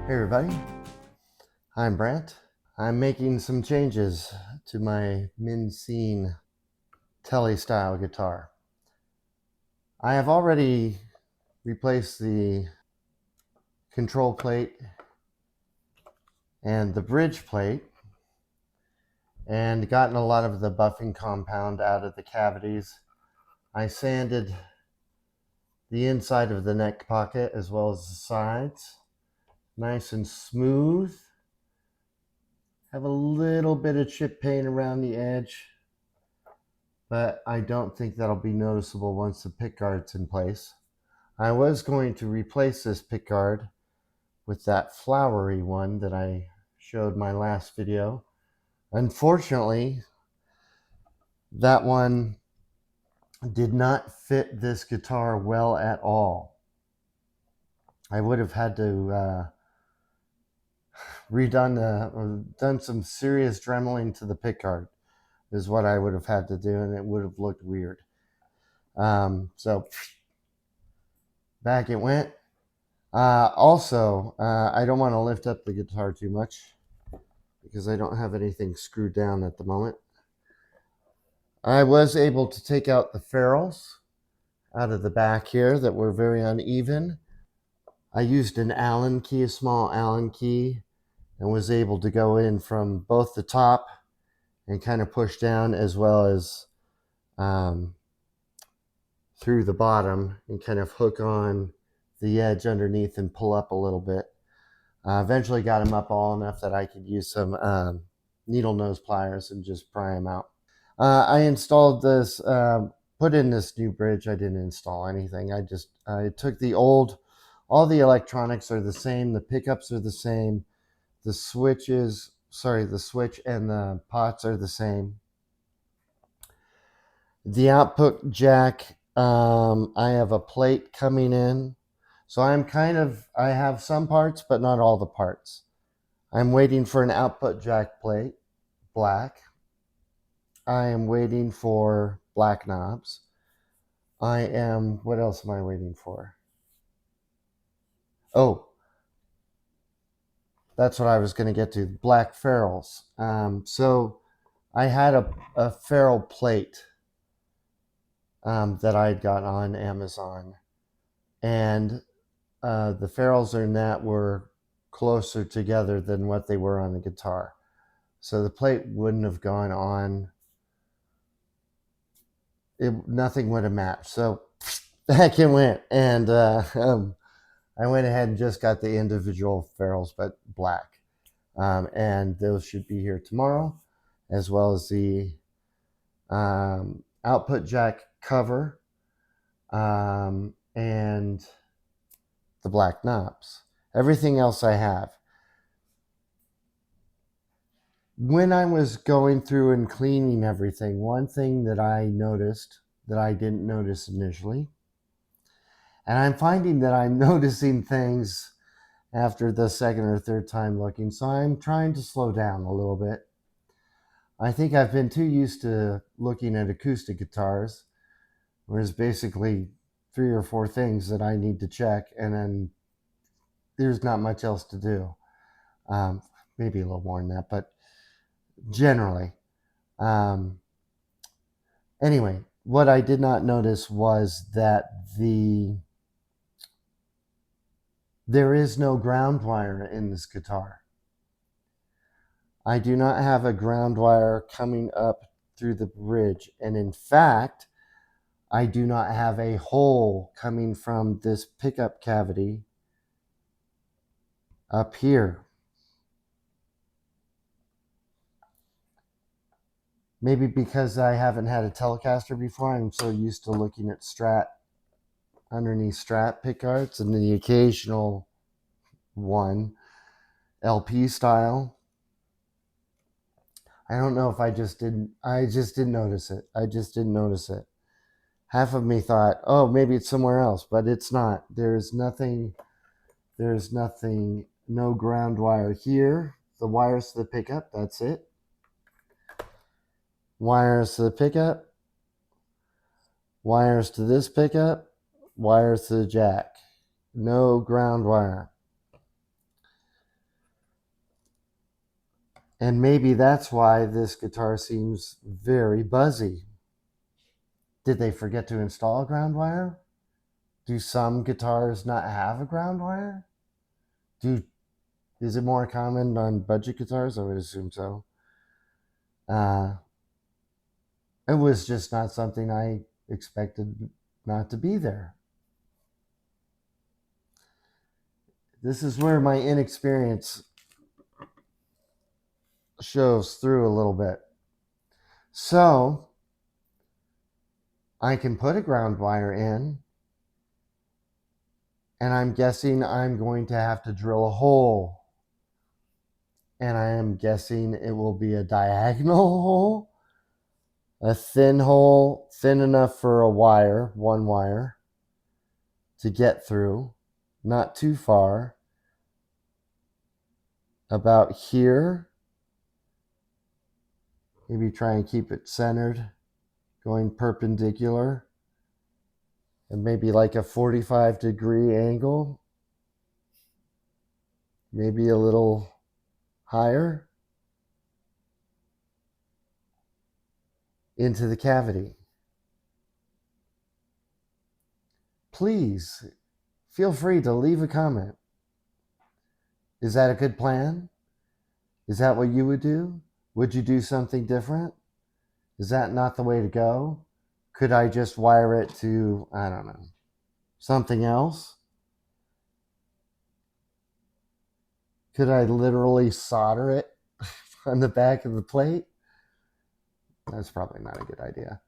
Hey everybody, I'm Brant. I'm making some changes to my Minsine Tele style guitar. I have already replaced the control plate and the bridge plate and gotten a lot of the buffing compound out of the cavities. I sanded the inside of the neck pocket as well as the sides, nice and smooth. Have a little bit of chip paint around the edge, but I don't think that'll be noticeable once the pickguard's in place. I was going to replace this pickguard with that flowery one that I showed my last video. Unfortunately, that one did not fit this guitar well at all. I would have had to done some serious dremeling to the pickguard is what I would have had to do, and it would have looked weird. So back it went. I don't want to lift up the guitar too much because I don't have anything screwed down at the moment. I was able to take out the ferrules out of the back here that were very uneven. I used an Allen key, a small Allen key, and was able to go in from both the top and kind of push down as well as through the bottom and kind of hook on the edge underneath and pull up a little bit. Eventually got them up all enough that I could use some needle nose pliers and just pry them out. I installed this, put in this new bridge. I didn't install anything. I took the old, all the electronics are the same. The pickups are the same. The switch and the pots are the same. The output jack, I have a plate coming in. So I have some parts, but not all the parts. I'm waiting for an output jack plate, black. I am waiting for black knobs. What else am I waiting for? Oh, that's what I was going to get to, black ferrules. So I had a ferrule plate that I had got on Amazon. And the ferrules in that were closer together than what they were on the guitar. So the plate wouldn't have gone on. Nothing would have matched. So back it went. And I went ahead and just got the individual ferrules, but black. And those should be here tomorrow, as well as the output jack cover and the black knobs. Everything else I have. When I was going through and cleaning everything, one thing that I noticed that I didn't notice initially, and I'm finding that I'm noticing things after the second or third time looking, so I'm trying to slow down a little bit. I think I've been too used to looking at acoustic guitars, where there's basically 3 or 4 things that I need to check, and then there's not much else to do. Maybe a little more than that, but generally. Anyway, what I did not notice was that there is no ground wire in this guitar. I do not have a ground wire coming up through the bridge, and in fact, I do not have a hole coming from this pickup cavity up here. Maybe because I haven't had a Telecaster before, I'm so used to looking at underneath Strat pickguards and the occasional one, LP style. I don't know if I just didn't notice it. I just didn't notice it. Half of me thought, oh, maybe it's somewhere else, but it's not. There's nothing, no ground wire here. The wires to the pickup, that's it. Wires to the pickup, wires to this pickup, wires to the jack. No ground wire. And maybe that's why this guitar seems very buzzy. Did they forget to install a ground wire? Do some guitars not have a ground wire? Is it more common on budget guitars? I would assume so. It was just not something I expected not to be there. This is where my inexperience shows through a little bit. So I can put a ground wire in, and I'm guessing I'm going to have to drill a hole. And I am guessing it will be a diagonal hole, a thin hole, thin enough for a wire, one wire, to get through, not too far, about here. Maybe try and keep it centered, going perpendicular, and maybe like a 45-degree angle, maybe a little higher into the cavity. Please feel free to leave a comment. Is that a good plan? Is that what you would do? Would you do something different? Is that not the way to go? Could I just wire it to, I don't know, something else? Could I literally solder it on the back of the plate? That's probably not a good idea.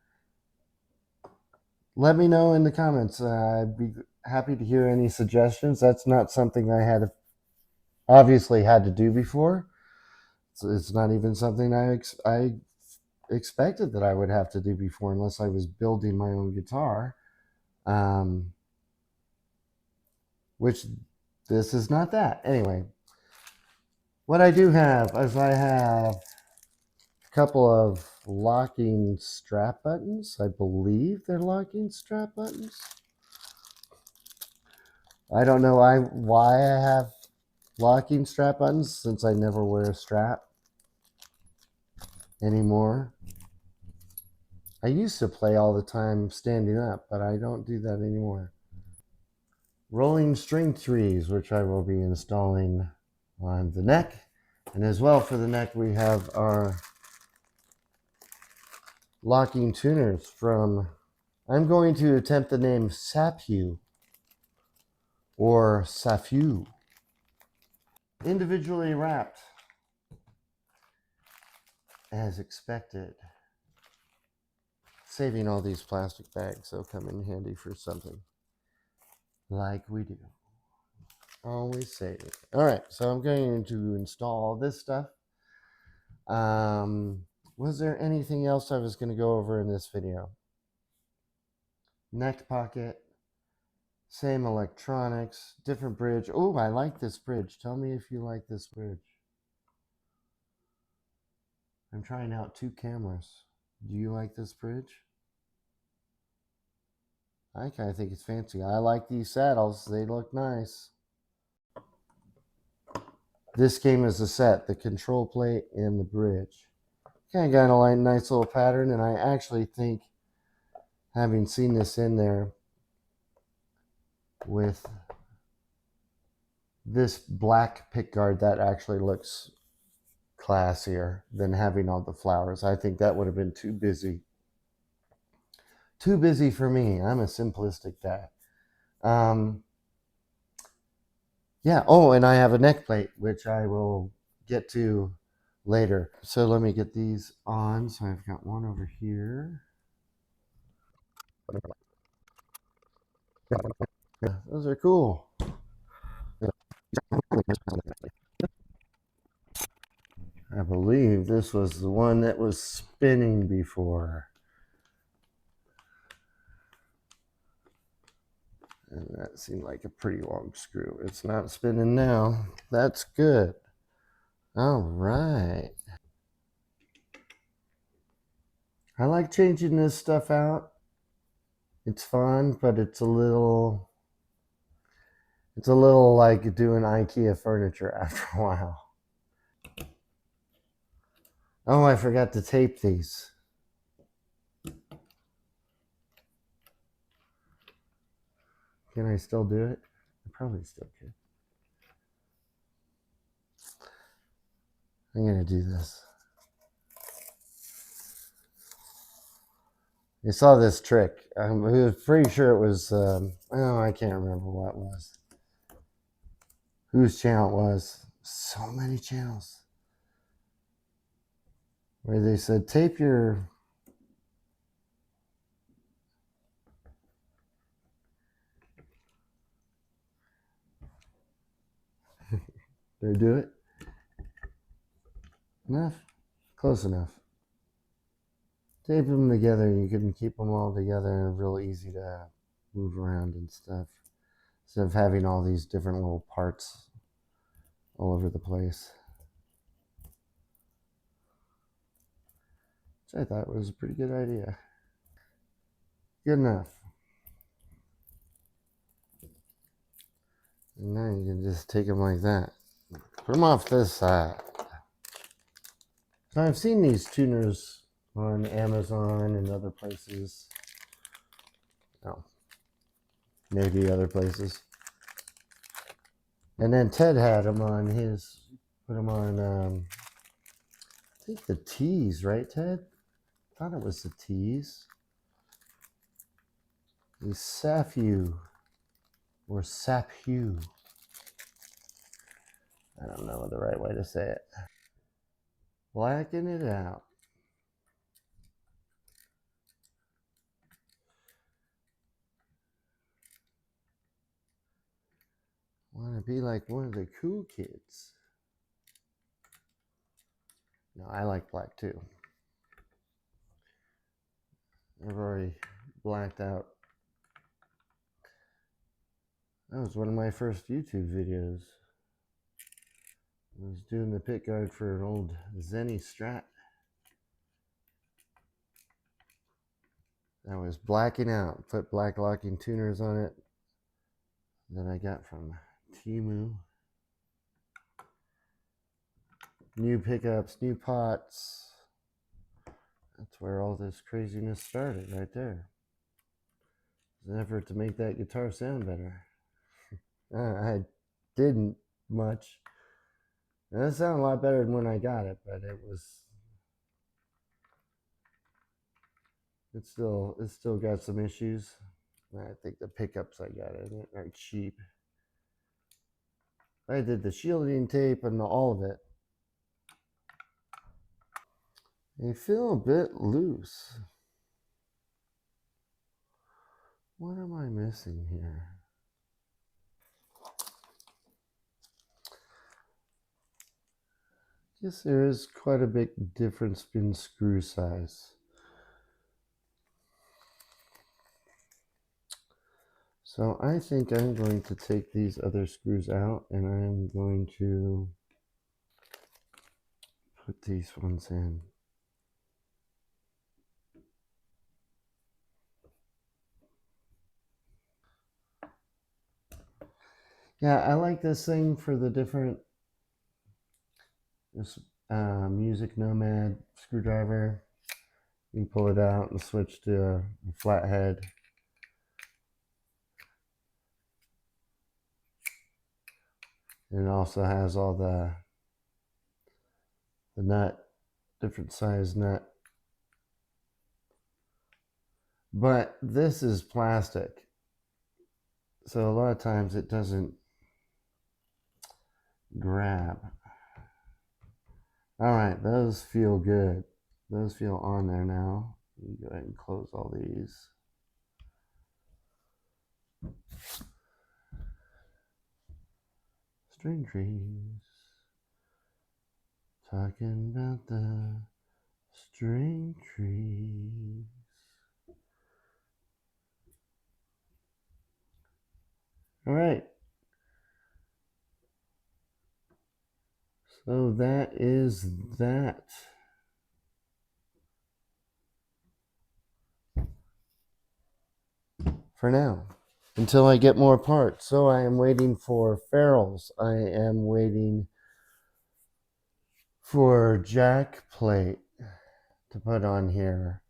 Let me know in the comments. I'd be happy to hear any suggestions. That's not something I had obviously had to do before. It's not even something I expected that I would have to do before, unless I was building my own guitar. Which this is not that. Anyway, what I do have is I have a couple of locking strap buttons. I believe they're locking strap buttons. I don't know why I have locking strap buttons, since I never wear a strap anymore. I used to play all the time standing up, but I don't do that anymore. Rolling string trees, which I will be installing on the neck. And as well, for the neck, we have our locking tuners from, I'm going to attempt the name Sapu or Safu. Individually wrapped as expected. Saving all these plastic bags, they'll come in handy for something like we do. Always save it. All right, so I'm going to install this stuff. Was there anything else I was going to go over in this video? Neck pocket, same electronics, different bridge. Oh, I like this bridge. Tell me if you like this bridge. I'm trying out 2 cameras. Do you like this bridge? I kind of think it's fancy. I like these saddles. They look nice. This came as a set, the control plate and the bridge. Kind of got a nice little pattern, and I actually think, having seen this in there with this black pickguard, that actually looks classier than having all the flowers. I think that would have been too busy. Too busy for me. I'm a simplistic guy. Yeah. Oh, and I have a neck plate, which I will get to later. So let me get these on. So I've got one over here. Yeah, those are cool. I believe this was the one that was spinning before. And that seemed like a pretty long screw. It's not spinning now. That's good. All right. I like changing this stuff out. It's fun, but it's a little like doing IKEA furniture after a while. Oh, I forgot to tape these. Can I still do it? I probably still could. I'm going to do this. You saw this trick. I was pretty sure it was, I can't remember what it was. Whose channel it was. So many channels. Where they said, tape your... Did I do it? Enough? Close enough. Tape them together. You can keep them all together and real easy to move around and stuff. Instead of having all these different little parts all over the place. Which I thought was a pretty good idea. Good enough. And now you can just take them like that. Put them off this side. So I've seen these tuners on Amazon and other places. Oh, maybe other places. And then Ted had them on his, put them on, I think the T's, right, Ted? I thought it was the T's. The Saphu, or Saphu. I don't know the right way to say it. Blacken it out. Want to be like one of the cool kids. No, I like black too. I've already blacked out. That was one of my first YouTube videos. I was doing the pick guard for an old Zenny Strat. I was blacking out, put black locking tuners on it that I got from Temu. New pickups, new pots. That's where all this craziness started, right there. It was an effort to make that guitar sound better. I didn't much. And it sounded a lot better than when I got it, but it's still got some issues. I think the pickups I got in it are cheap. I did the shielding tape and all of it. They feel a bit loose. What am I missing here? Guess there is quite a big difference in screw size. So I think I'm going to take these other screws out and I'm going to put these ones in. Yeah, I like this thing for the different, this Music Nomad screwdriver. You can pull it out and switch to a flathead. And it also has all the nut, different size nut. But this is plastic. So a lot of times it doesn't grab. All right, those feel good. Those feel on there now. You go ahead and close all these. String trees. Talking about the string trees. All right. So that is that. For now, until I get more parts. So I am waiting for ferrules. I am waiting for jack plate to put on here.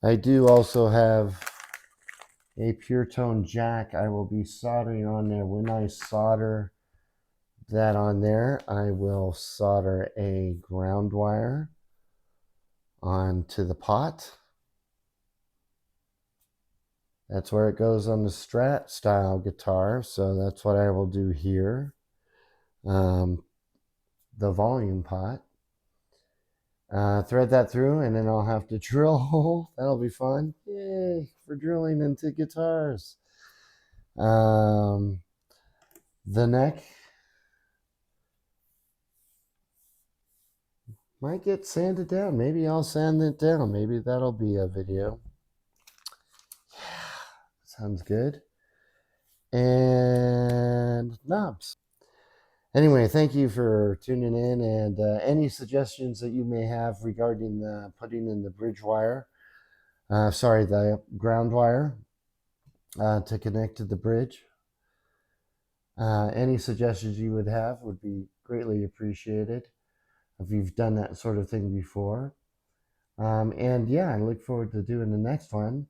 I do also have a pure tone jack I will be soldering on there. When I solder that on there, I will solder a ground wire onto the pot. That's where it goes on the Strat style guitar, so that's what I will do here. The volume pot. Thread that through, and then I'll have to drill a hole. That'll be fun. Yay, for drilling into guitars. The neck might get sanded down. Maybe I'll sand it down. Maybe that'll be a video. Yeah, sounds good. And knobs. Anyway, thank you for tuning in, and any suggestions that you may have regarding putting in the bridge wire, the ground wire to connect to the bridge. Any suggestions you would have would be greatly appreciated if you've done that sort of thing before. And yeah, I look forward to doing the next one,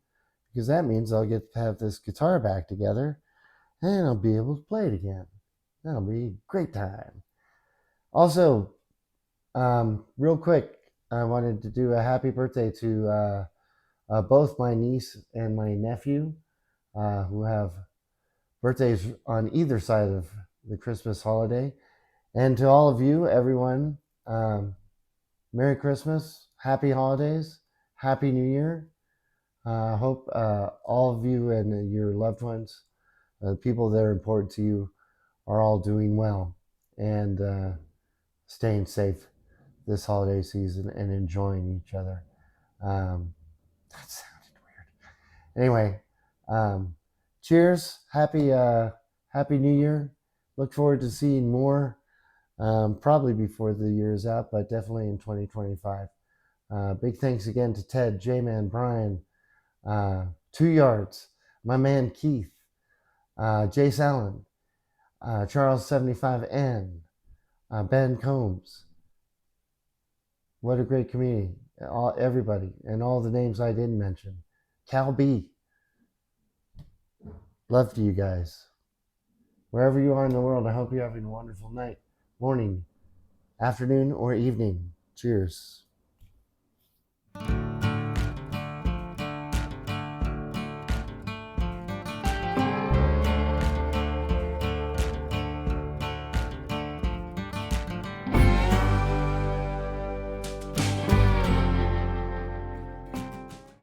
because that means I'll get to have this guitar back together and I'll be able to play it again. That'll be a great time. Also, real quick, I wanted to do a happy birthday to both my niece and my nephew, who have birthdays on either side of the Christmas holiday. And to all of you, everyone, Merry Christmas, Happy Holidays, Happy New Year. I hope all of you and your loved ones, the people that are important to you, are all doing well and staying safe this holiday season and enjoying each other. That sounded weird. Anyway, cheers. Happy New Year. Look forward to seeing more, probably before the year is out, but definitely in 2025. Big thanks again to Ted, J-Man, Brian, 2 Yards, my man Keith, Jace Allen, Charles 75N, Ben Combs. What a great community. Everybody, and all the names I didn't mention. Cal B. Love to you guys. Wherever you are in the world, I hope you're having a wonderful night, morning, afternoon, or evening. Cheers.